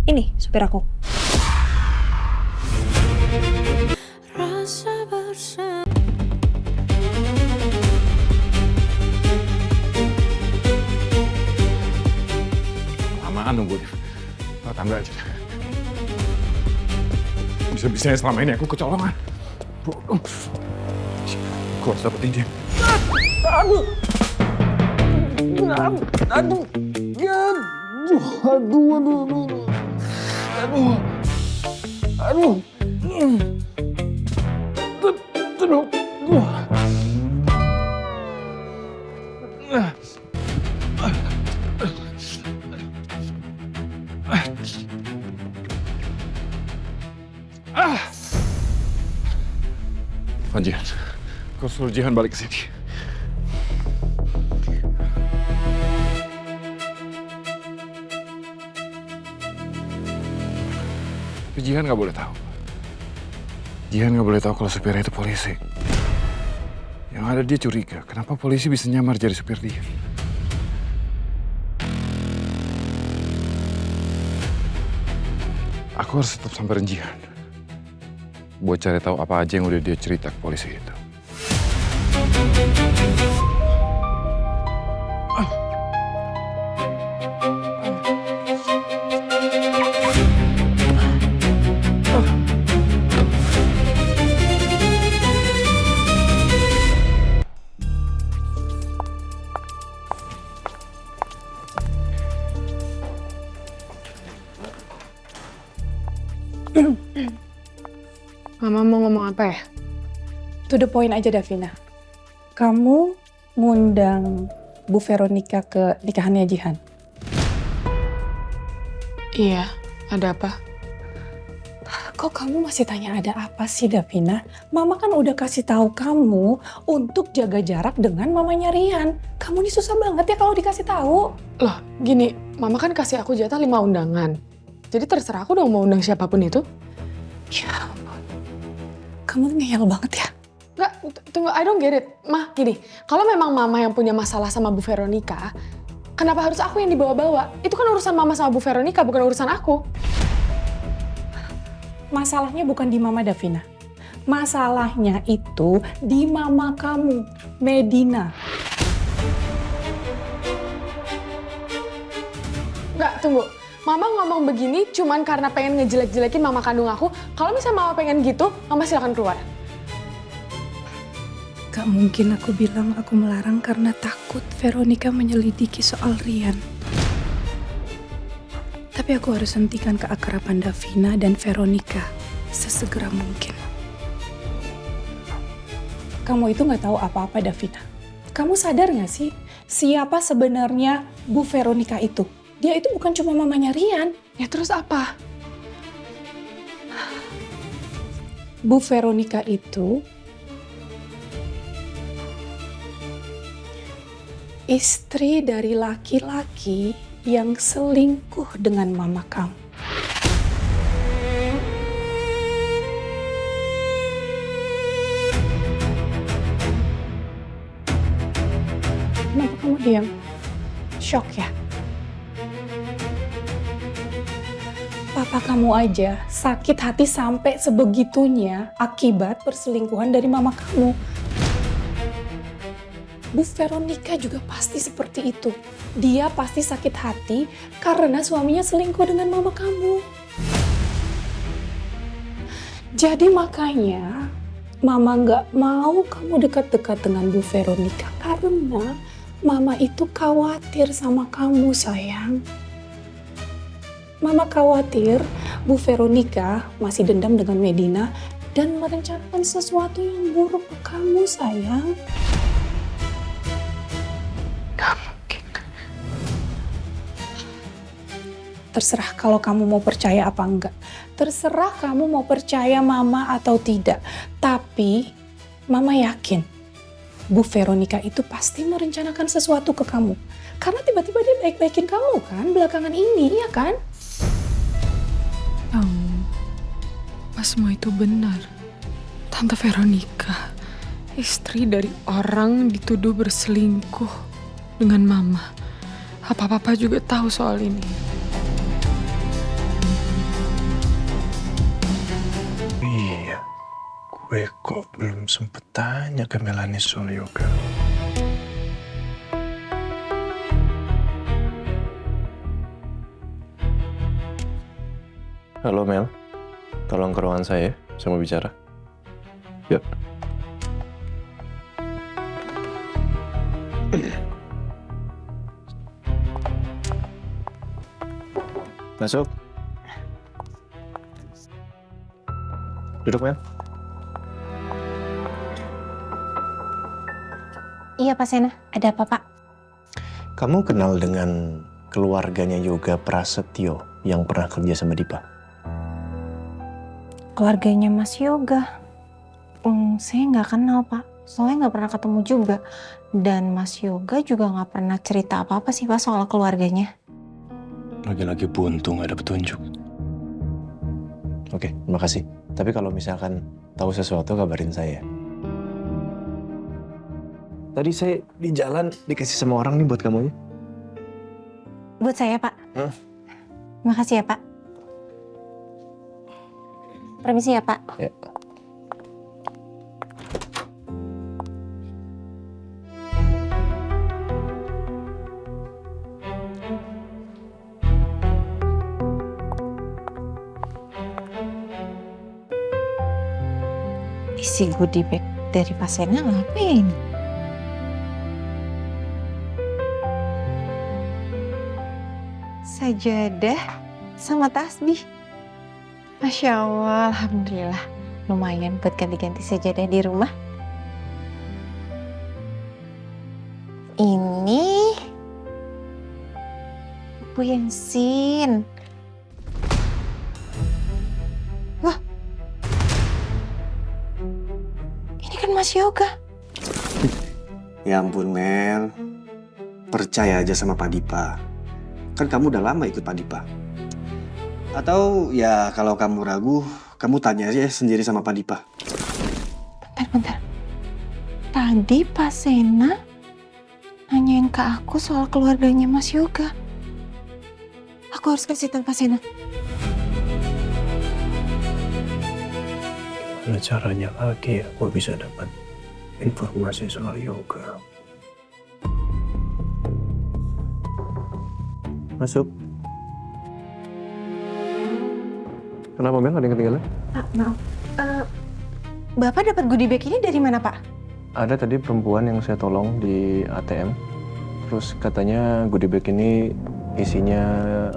Ini supir aku. Lamaan nunggu, Div. Tanda aja. Bisa-bisanya selama ini aku kecolongan. Bodoh. Aku harus dapetin dia. Aduh. Aduh. Jihan, kau suruh Jihan balik ke sini. Tapi Jihan nggak boleh tahu. Jihan nggak boleh tahu kalau supirnya itu polisi. Yang ada dia curiga, kenapa polisi bisa nyamar jadi supir dia. Aku harus tetap samperin Jihan. Buat cari tahu apa aja yang udah dia cerita ke polisi itu. Mama mau ngomong apa ya? To the point aja, Davina. Kamu ngundang Bu Veronica ke nikahannya Jihan? Iya, ada apa? Kok kamu masih tanya ada apa sih, Davina? Mama kan udah kasih tahu kamu untuk jaga jarak dengan mamanya Rian. Kamu ini susah banget ya kalau dikasih tahu. Loh, gini, Mama kan kasih aku jatah 5 undangan. Jadi terserah aku dong mau undang siapapun itu. Ya ampun. Kamu ngeyel banget ya? Nggak, tunggu, I don't get it. Mah, gini, kalau memang Mama yang punya masalah sama Bu Veronica, kenapa harus aku yang dibawa-bawa? Itu kan urusan Mama sama Bu Veronica, bukan urusan aku. Masalahnya bukan di Mama, Davina. Masalahnya itu di mama kamu, Medina. Nggak, tunggu. Mama ngomong begini cuman karena pengen ngejelek-jelekin mama kandung aku. Kalau misalnya Mama pengen gitu, Mama silakan keluar. Gak mungkin aku bilang aku melarang karena takut Veronica menyelidiki soal Rian. Tapi aku harus hentikan keakraban Davina dan Veronica sesegera mungkin. Kamu itu gak tahu apa-apa, Davina. Kamu sadar gak sih siapa sebenarnya Bu Veronica itu? Dia itu bukan cuma mamanya Rian. Ya terus apa? Bu Veronica itu istri dari laki-laki yang selingkuh dengan mama kamu. Kenapa kamu diam? Shock ya? Papa kamu aja sakit hati sampai sebegitunya akibat perselingkuhan dari mama kamu. Bu Veronica juga pasti seperti itu. Dia pasti sakit hati karena suaminya selingkuh dengan mama kamu. Jadi makanya Mama nggak mau kamu dekat-dekat dengan Bu Veronica karena Mama itu khawatir sama kamu, sayang. Mama khawatir Bu Veronica masih dendam dengan Medina dan merencanakan sesuatu yang buruk ke kamu, sayang. Gak mungkin. Terserah kalau kamu mau percaya apa enggak. Terserah kamu mau percaya Mama atau tidak. Tapi Mama yakin Bu Veronica itu pasti merencanakan sesuatu ke kamu. Karena tiba-tiba dia baik-baikin kamu kan belakangan ini, ya kan? Apa semua itu benar? Tante Veronica, istri dari orang dituduh berselingkuh dengan Mama. Apa Papa juga tahu soal ini? Gue kok belum sempet tanya ke Melanie soal yoga. Halo Mel, tolong ke ruangan saya, saya mau bicara. Yuk. Masuk. Duduk Mel. Iya Pak Sena, ada apa Pak? Kamu kenal dengan keluarganya Yoga Prasetyo yang pernah kerja sama Dipa? Keluarganya Mas Yoga. Saya nggak kenal Pak, soalnya nggak pernah ketemu juga. Dan Mas Yoga juga nggak pernah cerita apa-apa sih Pak soal keluarganya. Lagi-lagi buntu nggak ada petunjuk. Oke, terima kasih. Tapi kalau misalkan tahu sesuatu kabarin saya. Tadi saya di jalan dikasih sama orang nih buat kamu ya. Buat saya Pak. Makasih ya Pak. Permisi ya Pak. Ya. Isi goodie bag dari Pak Sena ngapain? Sajadah sama tasbih. Masya Allah, alhamdulillah. Lumayan buat ganti-ganti sajadah di rumah. Ini Bu Yensin. Wah, ini kan Mas Yoga. Ya ampun Mel, percaya aja sama Pak Dipa. Kan kamu udah lama ikut Pak Dipa. Atau ya kalau kamu ragu, kamu tanya aja sendiri sama Pak Dipa. Bentar. Tadi Pak Sena nanyain ke aku soal keluarganya Mas Yoga. Aku harus kasih tahu Pak Sena. Gimana caranya lagi ya gue bisa dapat informasi soal yoga? Masuk. Kenapa Mel? Ada yang ketinggalan? Pak, maaf. Bapak dapat goodie bag ini dari mana Pak? Ada tadi perempuan yang saya tolong di ATM. Terus katanya goodie bag ini isinya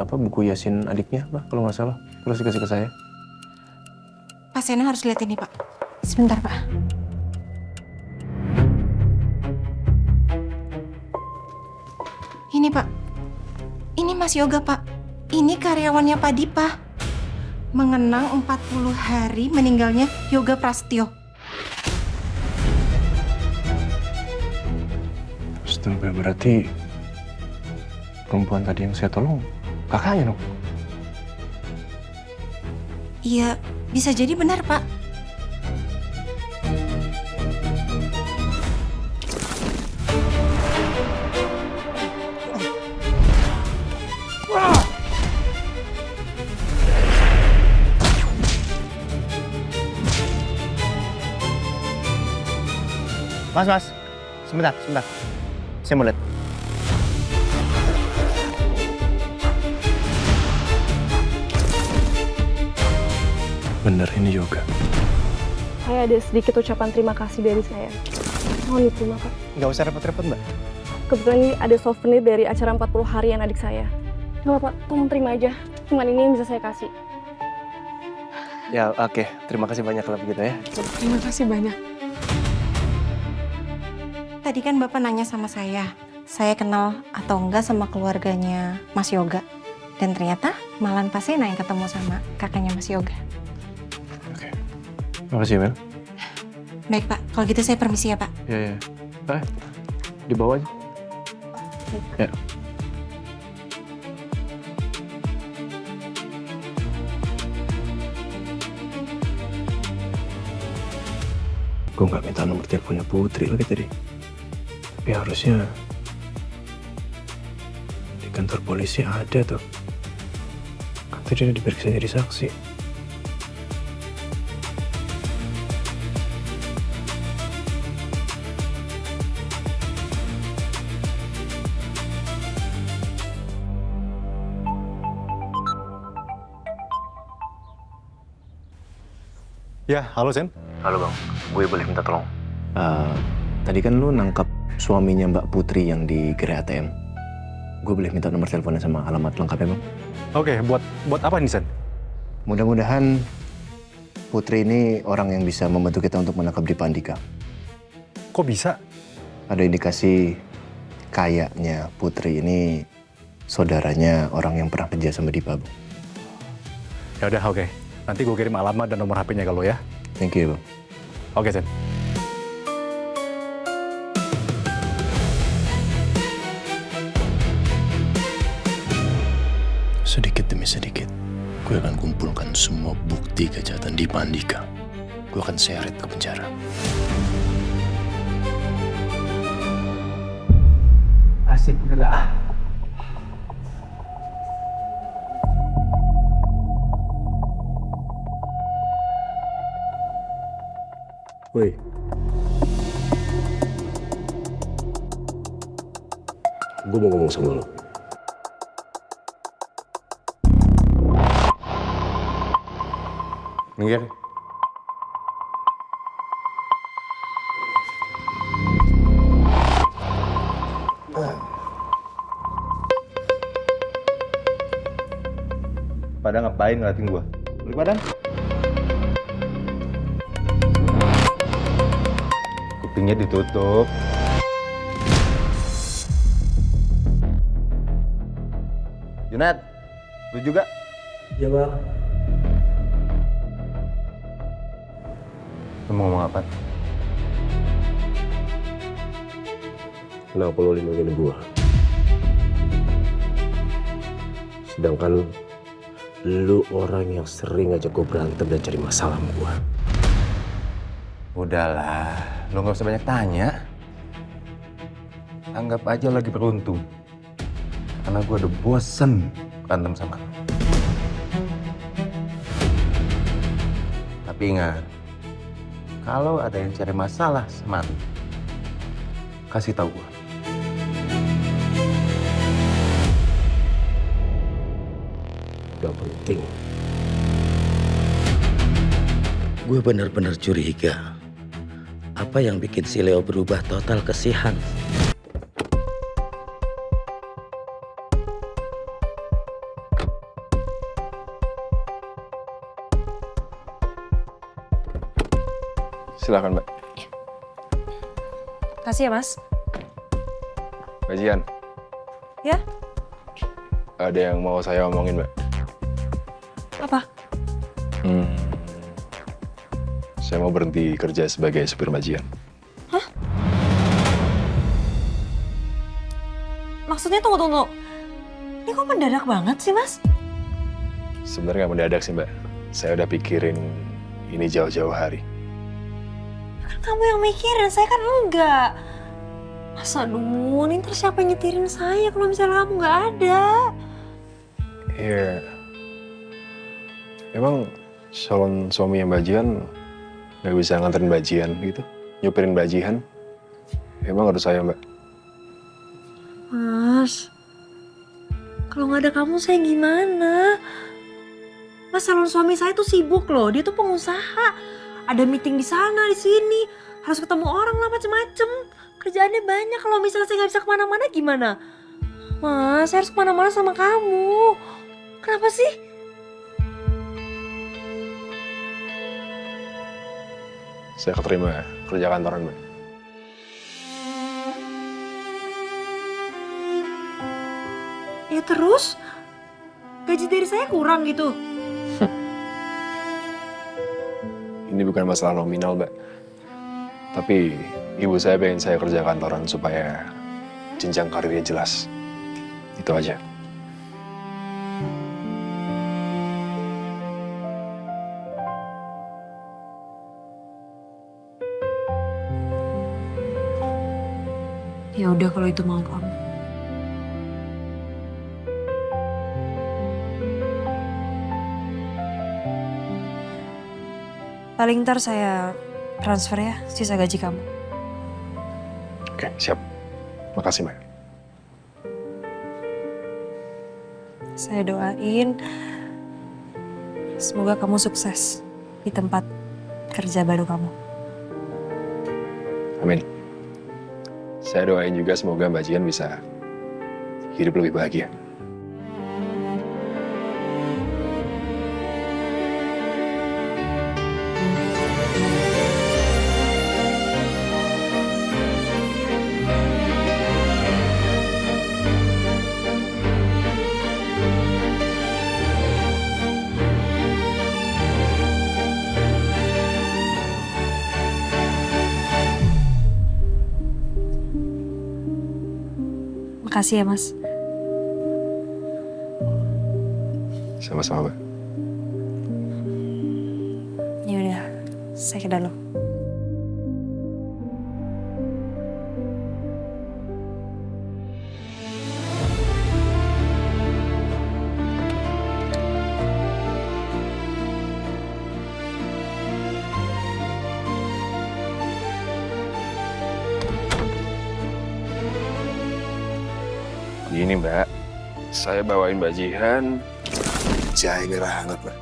buku Yasin adiknya kalau nggak salah. Terus dikasih ke saya. Pak Sena harus lihat ini Pak. Sebentar Pak. Ini Pak. Ini Mas Yoga Pak. Ini karyawannya Pak Dipa. Mengenang 40 hari meninggalnya Yoga Prasetyo. Astaga, berarti perempuan tadi yang saya tolong kakaknya dong? Iya, bisa jadi benar Pak. Mas, sebentar. Saya mau lihat. Bener ini yoga. Saya ada sedikit ucapan terima kasih dari saya. Mohon diterima, Pak. Nggak usah repot-repot, Mbak. Kebetulan ini ada souvenir dari acara 40 harian adik saya. Nggak apa-apa, tolong terima aja. Cuman ini yang bisa saya kasih. Ya, oke. Terima kasih banyak kalau begitu ya. Terima kasih banyak. Tadi kan Bapak nanya sama saya kenal atau enggak sama keluarganya Mas Yoga. Dan ternyata malahan Pak Sena yang ketemu sama kakaknya Mas Yoga. Oke. Makasih Mel. Baik Pak, kalau gitu saya permisi ya Pak. Ya. Dibawa aja. Ya. Gue nggak minta nomor teleponnya Putri lagi tadi. Tapi harusnya di kantor polisi ada tuh. Kan tadi udah diperiksa jadi saksi. Ya, halo Sen. Halo bang, gue boleh minta tolong? Tadi kan lu nangkap suaminya Mbak Putri yang di gerai ATM. Gue boleh minta nomor teleponnya sama alamat lengkapnya bang? Oke, buat apa nih Sen? Mudah-mudahan Putri ini orang yang bisa membantu kita untuk menangkap Dipa Andika. Kok bisa? Ada indikasi kayaknya Putri ini saudaranya orang yang pernah kerja sama Dipa, bang. Ya udah, oke. Nanti gue kirim alamat dan nomor HP-nya ke lo ya. Thank you, bang. Oke, Sen. Sedikit demi sedikit, gue akan kumpulkan semua bukti kejahatan Dipa Andika. Gue akan seret ke penjara. Asik gerak. Woi. Gue mau ngomong sama lo. Minggir. Pada ngapain ngeliatin gua? Balik badan. Kupingnya ditutup. Junad, lu juga? Ya bang. Lu mau ngomong apa? Kenapa lo lindungin gue? Sedangkan lu orang yang sering ngajak gue berantem dan cari masalah sama gue. Udahlah, lu nggak usah banyak tanya. Anggap aja lagi beruntung. Karena gue udah bosen berantem sama lu. Tapi ingat, kalau ada yang cari masalah sama lu, kasih tahu gue. Gak penting. Gue benar-benar curiga. Apa yang bikin si Leo berubah total ke si Hans? Silakan, Mbak. Kasih ya, Mas. Mbak Jihan. Ya? Ada yang mau saya omongin, Mbak. Apa? Saya mau berhenti kerja sebagai supir Mbak Jihan. Hah? Maksudnya tunggu. Ini kok mendadak banget sih, Mas? Sebenarnya nggak mendadak sih, Mbak. Saya udah pikirin ini jauh-jauh hari. Kan kamu yang mikirin, saya kan enggak. Masa aduh, ini ntar siapa yang nyetirin saya kalau misalnya kamu nggak ada? Iya. Emang calon suaminya Mbak Jihan nggak bisa nganterin Mbak Jihan gitu? Nyupirin Mbak Jihan? Emang harus saya, Mbak? Mas, kalau nggak ada kamu saya gimana? Mas, calon suami saya tuh sibuk loh, dia tuh pengusaha. Ada meeting di sana, di sini. Harus ketemu orang lah macem-macem. Kerjaannya banyak, kalau misalnya saya nggak bisa kemana-mana gimana? Mas, saya harus kemana-mana sama kamu. Kenapa sih? Saya keterima kerja kantoran, Mbak. Ya terus? Gaji dari saya kurang gitu? Ini bukan masalah nominal, Mbak. Tapi ibu saya pengen saya kerja kantoran supaya jenjang karirnya jelas. Itu aja. Ya udah kalau itu mau kamu. Paling ntar saya transfer ya sisa gaji kamu. Oke, siap. Makasih, Mbak. Saya doain semoga kamu sukses di tempat kerja baru kamu. Amin. Saya doain juga semoga Mbak Jihan bisa hidup lebih bahagia. Makasih ya, Mas. Sama-sama, Mbak. Ya udah, saya ke dalam. Gini Mbak, saya bawain Mbak Jihan jahe merah hangat Mbak.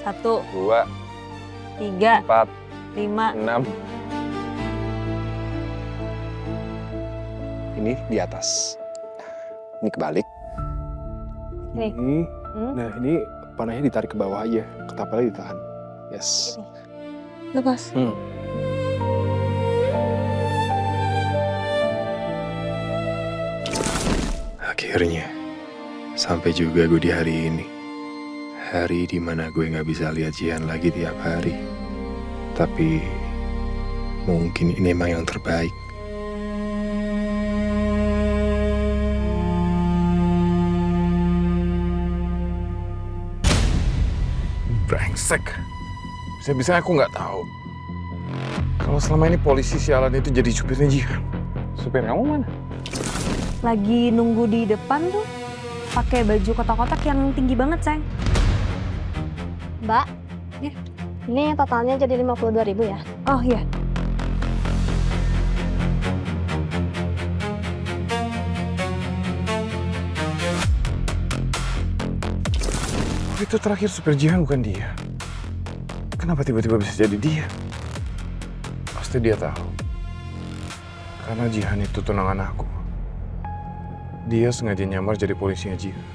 1, 2, 3, 4, 5. 6. Ini di atas. Ini kebalik. Nih. Ini. Nah ini panahnya ditarik ke bawah aja, ketapelnya ditahan. Yes. Lepas. Akhirnya, sampai juga gue di hari ini. Hari dimana gue gak bisa lihat Jihan lagi tiap hari. Tapi, mungkin ini emang yang terbaik. Brengsek. Bisa-bisa aku nggak tahu. Kalau selama ini polisi sialan itu jadi supirnya Jihan. Supir kamu mana? Lagi nunggu di depan tuh, pakai baju kotak-kotak yang tinggi banget, sayang. Mbak, ini totalnya jadi 52.000 ya? Oh iya. Itu terakhir supir Jihan bukan dia. Kenapa tiba-tiba bisa jadi dia? Pasti dia tahu. Karena Jihan itu tunangan aku. Dia sengaja nyamar jadi polisinya Jihan.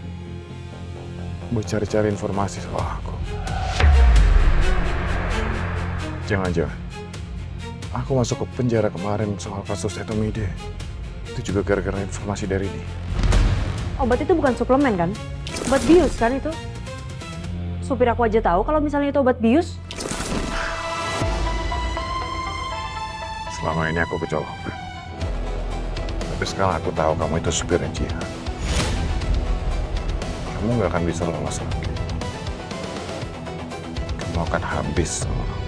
Buat cari-cari informasi soal aku. Jangan-jangan aku masuk ke penjara kemarin soal kasus Etomide. Itu juga gara-gara informasi dari dia. Obat itu bukan suplemen kan? Obat bius kan itu? Supir aku aja tahu kalau misalnya itu obat bius. Selama ini aku kecolongan. Tapi sekarang aku tahu kamu itu supirnya Jihan. Kamu nggak akan bisa lolos lagi. Kamu akan habis sama aku.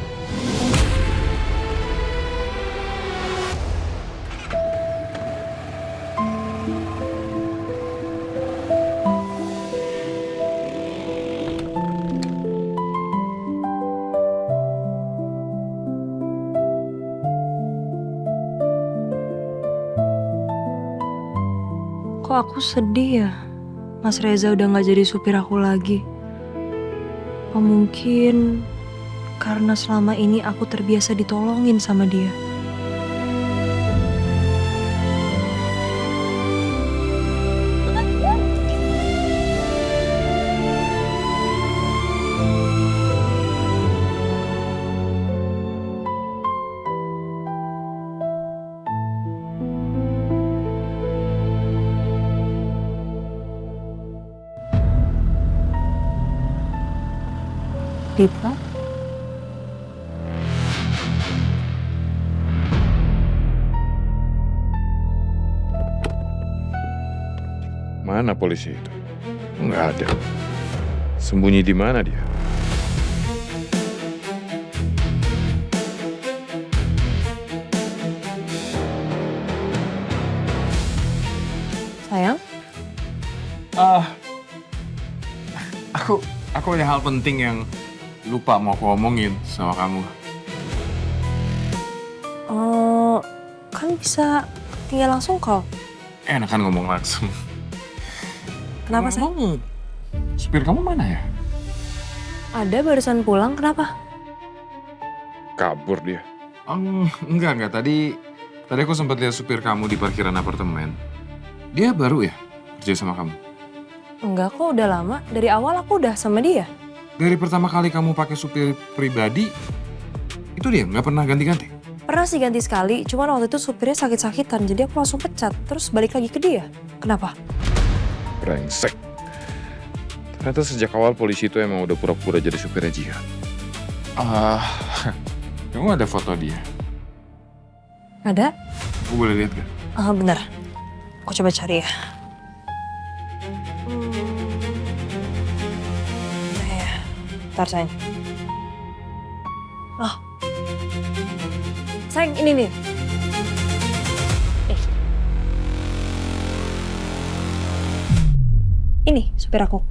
Kok aku sedih ya? Mas Reza udah gak jadi supir aku lagi. Apa mungkin karena selama ini aku terbiasa ditolongin sama dia. Dipa? Mana polisi itu? Nggak ada. Sembunyi di mana dia? Sayang? Aku ada hal penting yang lupa mau aku omongin sama kamu. Oh, kan bisa tinggal langsung call. Enakan ngomong langsung. Kenapa, sayang? Supir kamu mana ya? Ada barusan pulang, kenapa? Kabur dia? Enggak. Tadi aku sempat lihat supir kamu di parkiran apartemen. Dia baru ya kerja sama kamu? Enggak kok, udah lama. Dari awal aku udah sama dia. Dari pertama kali kamu pakai supir pribadi, itu dia nggak pernah ganti-ganti? Pernah sih ganti sekali, cuman waktu itu supirnya sakit-sakitan, jadi aku langsung pecat. Terus balik lagi ke dia. Kenapa? Brengsek. Ternyata sejak awal polisi itu emang udah pura-pura jadi supirnya Jihan. Kamu ada foto dia? Ada? Aku boleh lihat gak? Bentar. Aku coba cari ya. Nah ya. Ntar sayang. Oh. Sayang, ini nih. Ini supir aku.